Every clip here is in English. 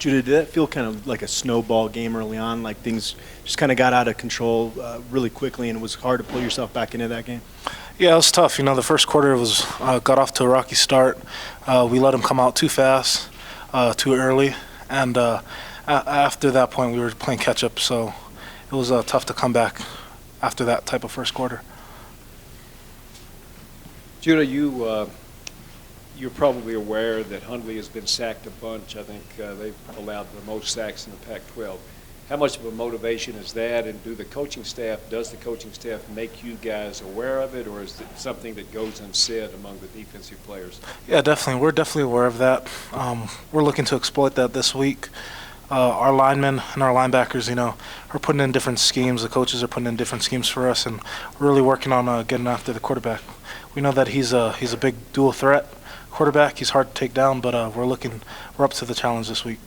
Judah, did that feel kind of like a snowball game early on? Like things just kind of got out of control really quickly, and it was hard to pull yourself back into that game? Yeah, it was tough. The first quarter was got off to a rocky start. We let them come out too fast, too early, and after that point, we were playing catch up. So it was tough to come back after that type of first quarter. Judah, you're probably aware that Hundley has been sacked a bunch. I think they've allowed the most sacks in the Pac-12. How much of a motivation is that, and does the coaching staff make you guys aware of it, or is it something that goes unsaid among the defensive players? Yeah, definitely. We're definitely aware of that. We're looking to exploit that this week. Our linemen and our linebackers, are putting in different schemes. The coaches are putting in different schemes for us, and we're really working on getting after the quarterback. We know that he's a big dual threat quarterback. He's hard to take down, but we're up to the challenge this week.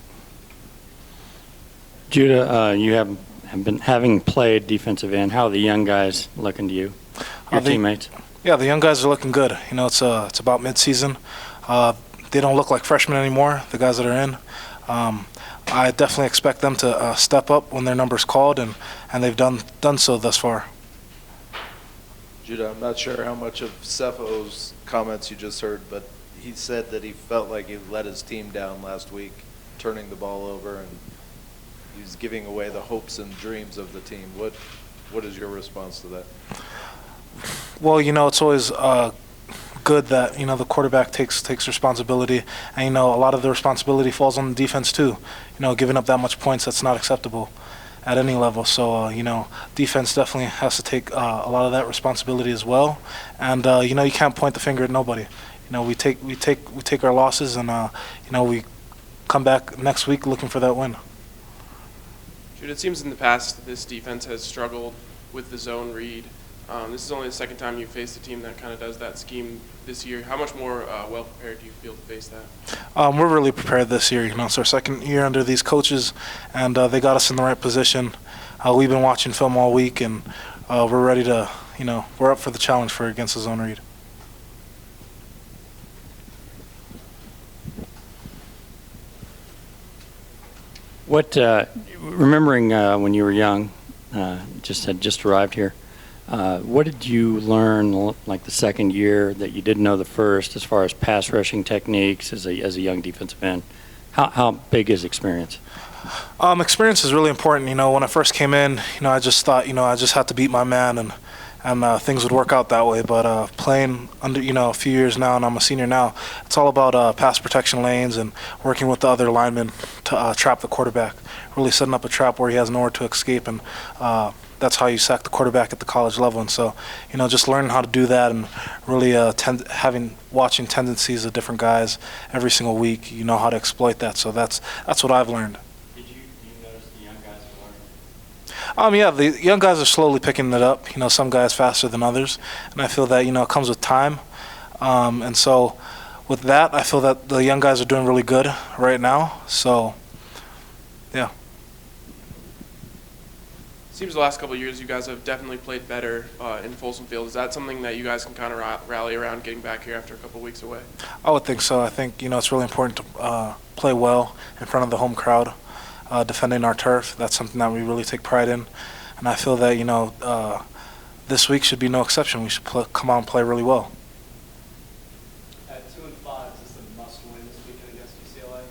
Judah, you have been having played defensive end. How are the young guys looking to you, your teammates? Yeah, the young guys are looking good. It's about midseason. They don't look like freshmen anymore, the guys that are in. I definitely expect them to step up when their number's called, and they've done so thus far. Judah, I'm not sure how much of Cefo's comments you just heard, but he said that he felt like he let his team down last week, turning the ball over, and he was giving away the hopes and dreams of the team. What is your response to that? Well, it's always good that the quarterback takes responsibility, and a lot of the responsibility falls on the defense too. Giving up that much points, that's not acceptable at any level. So defense definitely has to take a lot of that responsibility as well. And you can't point the finger at nobody. We take our losses, and we come back next week looking for that win. Judah, it seems in the past this defense has struggled with the zone read. This is only the second time you've faced a team that kind of does that scheme this year. How much more well-prepared do you feel to face that? We're really prepared this year. It's our second year under these coaches, and they got us in the right position. We've been watching film all week, and we're ready to, we're up for the challenge against the zone read. What, remembering when you were young, had just arrived here, what did you learn like the second year that you didn't know the first as far as pass rushing techniques as a young defensive end? How big is experience? Experience is really important. When I first came in, I just thought, I just had to beat my man, and things would work out that way. But playing under, a few years now, and I'm a senior now, it's all about pass protection lanes and working with the other linemen to trap the quarterback, really setting up a trap where he has nowhere to escape, and that's how you sack the quarterback at the college level. And so, just learning how to do that, and really watching tendencies of different guys every single week, how to exploit that. So that's what I've learned. Do you notice the young guys are learning? Yeah, the young guys are slowly picking it up. Some guys faster than others, and I feel that it comes with time. And so, with that, I feel that the young guys are doing really good right now. So, yeah. Seems the last couple of years you guys have definitely played better in Folsom Field. Is that something that you guys can kind of rally around getting back here after a couple of weeks away? I would think so. I think it's really important to play well in front of the home crowd, defending our turf. That's something that we really take pride in, and I feel that this week should be no exception. We should come out and play really well. At 2-5, is this a must-win this weekend against UCLA?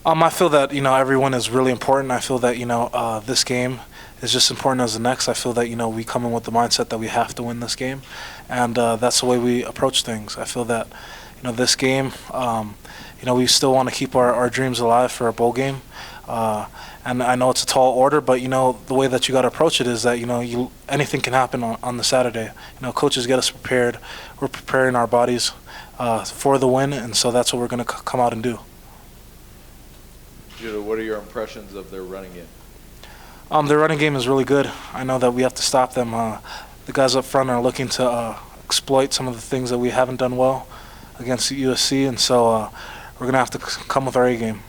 I feel that every win is really important. I feel that this game is just important as the next. I feel that we come in with the mindset that we have to win this game, and that's the way we approach things. I feel that this game, we still want to keep our dreams alive for a bowl game, and I know it's a tall order, but the way that you got to approach it is that anything can happen on the Saturday. Coaches get us prepared. We're preparing our bodies for the win, and so that's what we're going to come out and do. Judah, what are your impressions of their running game? Their running game is really good. I know that we have to stop them. The guys up front are looking to exploit some of the things that we haven't done well against USC, and so we're going to have to come with our A game.